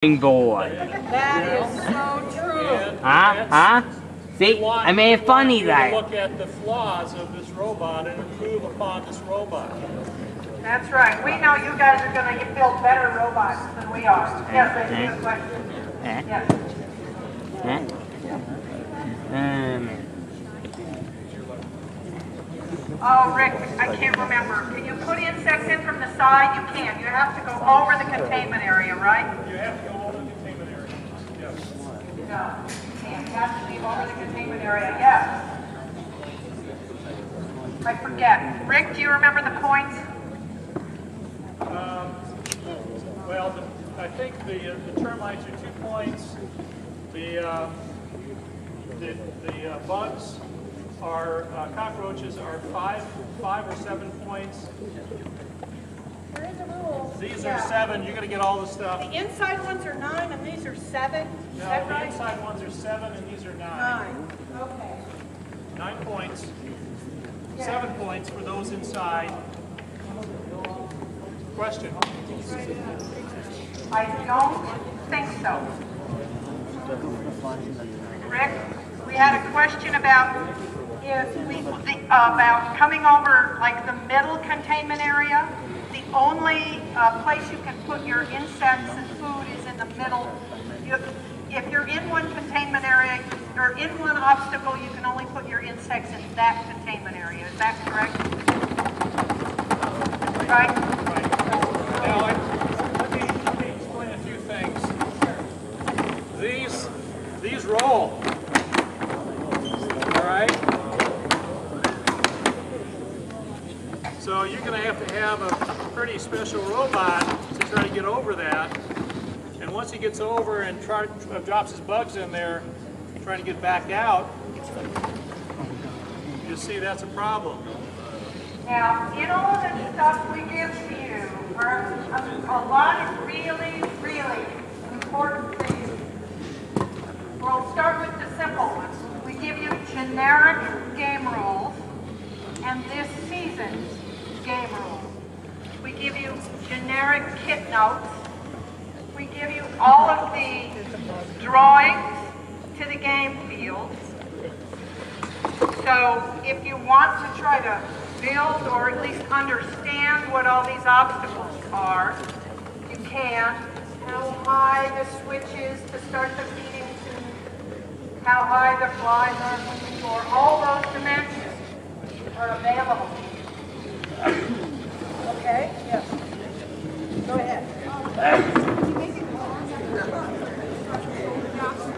board. That is so true. Huh? See, I made it funny that. Look at the flaws of this robot and improve upon this robot. That's right. We know you guys are going to build better robots than we are. Yes, I see a question. Yes. Oh, Rick, I can't remember. Can you put insects in from the side? You can't. You have to go over the containment area, right? You have to go over the containment area. Yes. No, you can't. You have to be over the containment area. Yes. I forget. Rick, do you remember the points? Well, I think the termites are 2 points. The bugs are cockroaches are five or 7 points. There is a rule. These are 7. You're going to get all the stuff. The inside ones are 9 and these are 7. Is No, that the right? inside ones are 7 and these are 9. 9. Okay. 9 points. Yeah. 7 points for those inside. Question? I don't think so. Rick, we had a question about about coming over like the middle containment area. The only place you can put your insects and food is in the middle. If you're in one containment area or in one obstacle, you can only put your insects in that containment area. Is that correct? Right? Now, let me explain a few things. These roll. All right? So you're going to have a pretty special robot to try to get over that. And once he gets over and drops his bugs in there, trying to get back out, you see that's a problem. Now, in all of the stuff we give to you are a lot of really, really important things. We'll start with the simple ones. We give you generic game rules and this season's game rules. We give you generic kit notes. We give you all of the drawings to the game field. So if you want to try to build or at least understand what all these obstacles are, you can. How high the switch is to start the feeding tube, how high the flies are from the door, all those dimensions are available. Okay? Yes. Go ahead.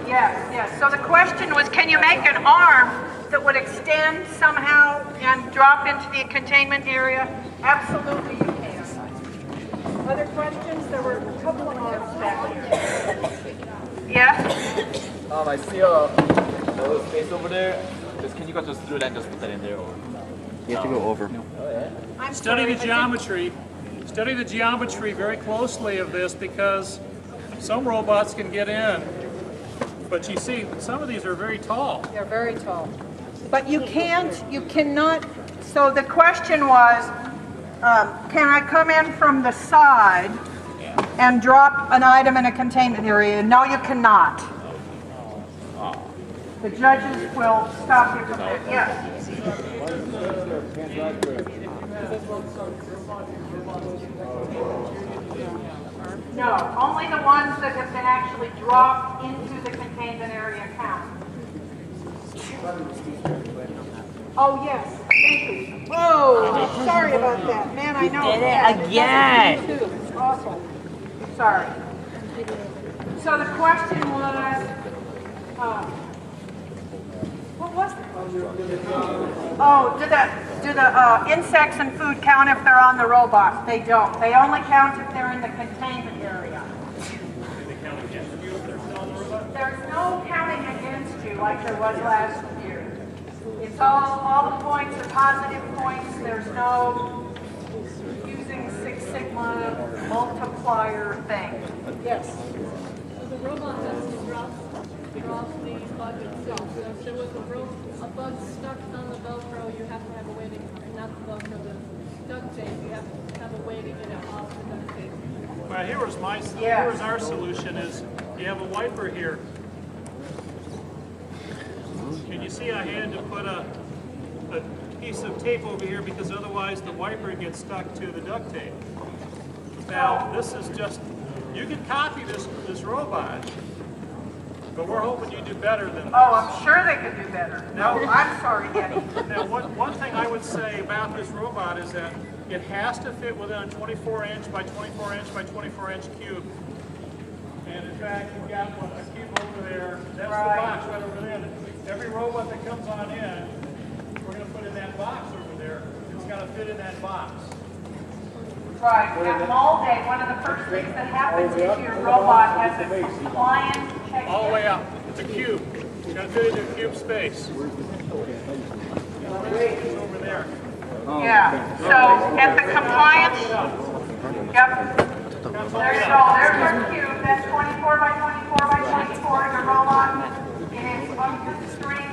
Yes. So the question was, can you make an arm that would extend somehow and drop into the containment area? Absolutely you can. Other questions? There were a couple of arms back here. Yes? I see a little space over there. Can you guys just through that and just put that in there? Or? You have to go over. Study the geometry. Study the geometry very closely of this because some robots can get in. But you see, some of these are very tall. They're very tall. But you cannot, so the question was, can I come in from the side and drop an item in a containment area? No, you cannot. The judges will stop you from there. Yes? No, only the ones that have been actually dropped into the containment area count. Oh, yes. Thank you. Oh, sorry about that. Man, I know. Did it again. It's awful. Sorry. So the question was, what was the question? Oh, do the insects and food count if they're on the robot? They don't. They only count if they're in the containment area. There's no counting against you like there was last year. It's all the points are positive points. There's no using Six Sigma multiplier thing. Yes? So the robot has to drop the bug itself. So if there was a bug stuck on the Velcro, you have to have a way to, not the Velcro, the duct tape, you have to have a way to get it off the duct tape. Well, here's our solution is you have a wiper here. And you see I had to put a piece of tape over here because otherwise the wiper gets stuck to the duct tape. Now, this is just, you can copy this robot, but we're hoping you do better than this. Oh, I'm sure they could do better. No, I'm sorry, Eddie. Now, one thing I would say about this robot is that it has to fit within a 24-inch by 24-inch by 24-inch cube. And in fact, you've got a cube over there. That's the box right over there. Every robot that comes on in, we're going to put in that box over there. It's got to fit in that box. Right. At mall day, one of the first things that happens is your robot has a compliance check. All the way up. It's a cube. You've got to fit into a cube space. It's over there. Yeah. So at the compliance, yep. There you go. There's your cube. That's 24 by 24 by 24. The robot. It is up to the string.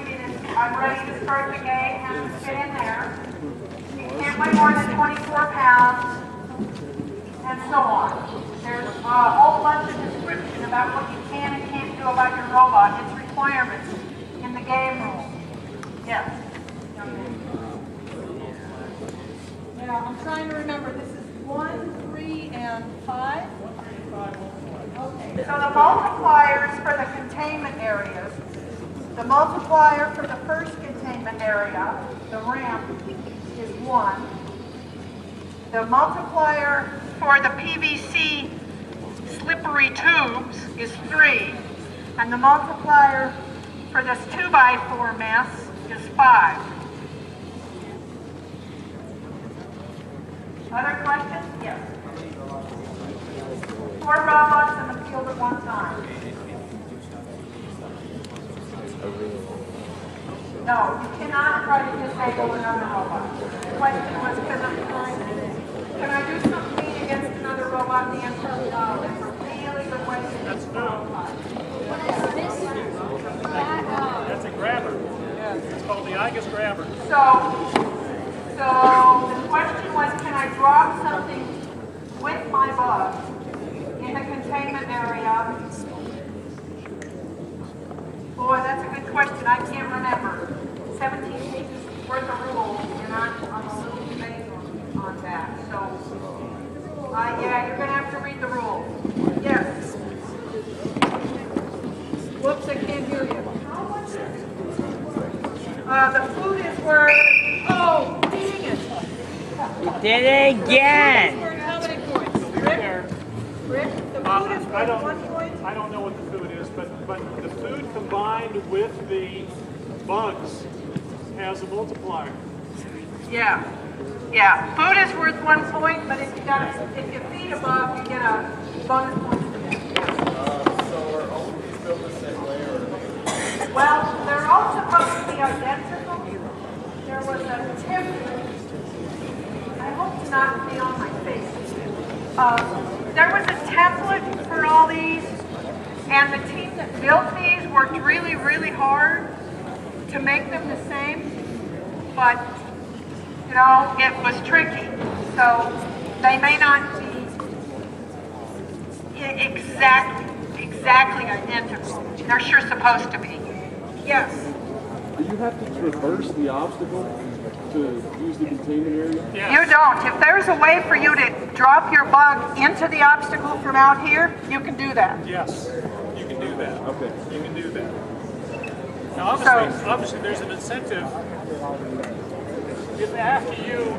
I'm ready to start the game. It has to fit in there. It can't weigh more than 24 pounds. And so on. There's a whole bunch of description about what you can and can't do about your robot, its requirements in the game rules. Yes. Yeah, I'm trying to remember. This is 1, 3, and 5. Okay. So the multipliers for the containment areas, the multiplier for the first containment area, the ramp, is 1. The multiplier for the PVC slippery tubes is 3. And the multiplier for this 2x4 mess is 5. Other questions? Yes. 4 robots in the field at one time. No, you cannot try to disable another robot. The question was, can I do something against another robot? The answer is no. It's a really good way to That's new. What is this? That's a grabber. It's called the IGUS grabber. So the question was, can I drop something with my bug in the containment area? Boy, that's a good question. I can't remember. 17 pages worth of rules, and I'm a little vague on that. So, yeah, you're going to have to read the rules. Yes. Whoops, I can't hear you. The food is worth, oh, dang it. You did it again. How many points? Rick, the food is I worth 1 point? don't know what the food is, but the food combined with the bugs has a multiplier. Yeah. Yeah. Food is worth 1 point, but if you feed a bug, you get a bonus point for that. So are all of these built the same way, or? Well, they're all supposed to be identical. There was a tip. I hope to not be on my face. There was a template for all these, and the team that built these worked really, really hard to make them the same. But, you know, it was tricky. So they may not be exactly identical. They're sure supposed to be. Yes. Do you have to traverse the obstacle to use the containment area? Yes. You don't. If there's a way for you to drop your bug into the obstacle from out here, you can do that. Yes, you can do that. Okay. You can do that. Now, obviously there's an incentive. If after you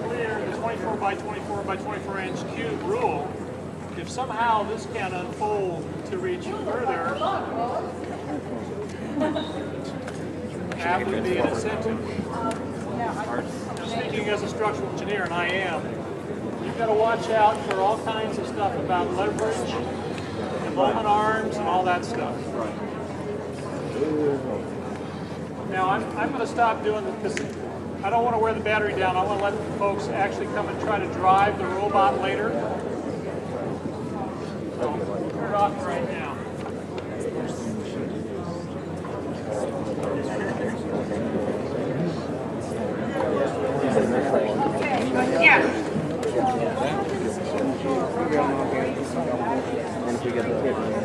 clear the 24 by 24 by 24 inch cube rule, if somehow this can unfold to reach further, that would be an incentive. Now, speaking as a structural engineer, and I am, you've got to watch out for all kinds of stuff about leverage, and moment arms, and all that stuff. Now, I'm going to stop doing this because I don't want to wear the battery down. I want to let the folks actually come and try to drive the robot later. So, turn it off right now. Yes.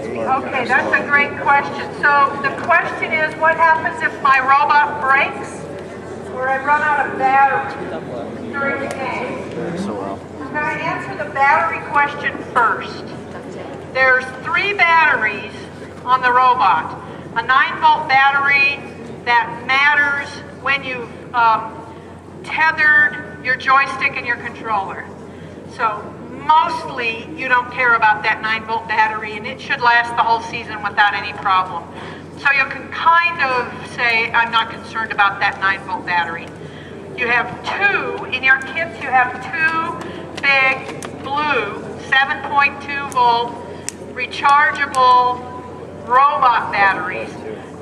Okay, that's a great question. So the question is, what happens if my robot breaks or I run out of battery during the game? I'm going to answer the battery question first. There's 3 batteries on the robot. A 9-volt battery that matters when you've tethered your joystick and your controller. So mostly you don't care about that 9-volt battery, and it should last the whole season without any problem. So you can kind of say, I'm not concerned about that 9-volt battery. You have 2, in your kits you have 2 big blue 7.2 volt rechargeable robot batteries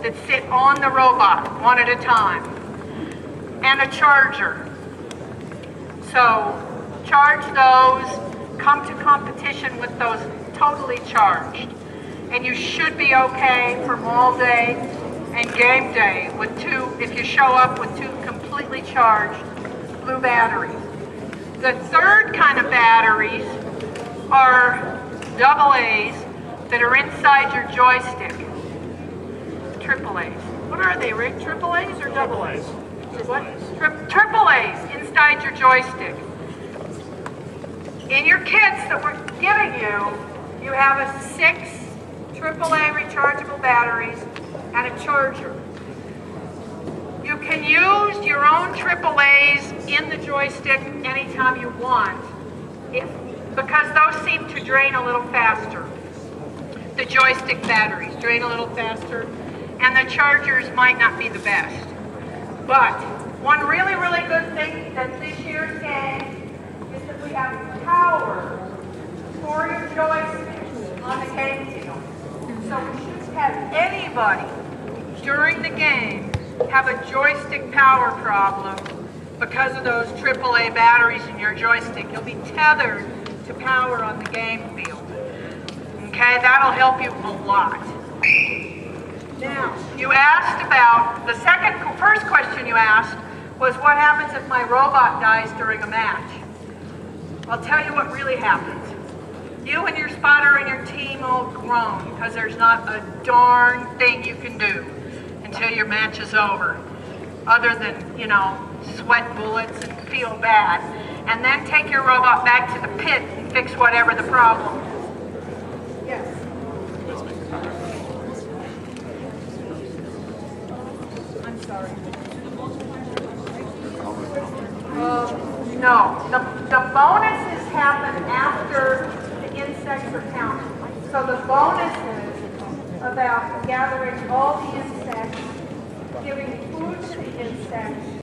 that sit on the robot one at a time, and a charger. So charge those, come to competition with those totally charged. And you should be okay from all day and game day with 2, if you show up with 2 completely charged blue batteries. The third kind of batteries are AA's that are inside your joystick. AA's. What are they, Rick? AA's or AA's? What? AA's inside your joystick. In your kits that we're giving you, you have a 6 AAA rechargeable batteries and a charger. You can use your own AAA's in the joystick anytime you want, because those seem to drain a little faster. The joystick batteries drain a little faster, and the chargers might not be the best. But one really, really good thing that this year's game is that we have power for your joystick on the game field. So we shouldn't have anybody during the game have a joystick power problem because of those AAA batteries in your joystick. You'll be tethered to power on the game field. Okay, that'll help you a lot. Now, you asked about, first question you asked was what happens if my robot dies during a match? I'll tell you what really happens. You and your spotter and your team will groan because there's not a darn thing you can do until your match is over, other than, sweat bullets and feel bad. And then take your robot back to the pit and fix whatever the problem is. Yes? I'm sorry. No, the bonuses happen after the insects are counted. So the bonuses about gathering all the insects, giving food to the insects,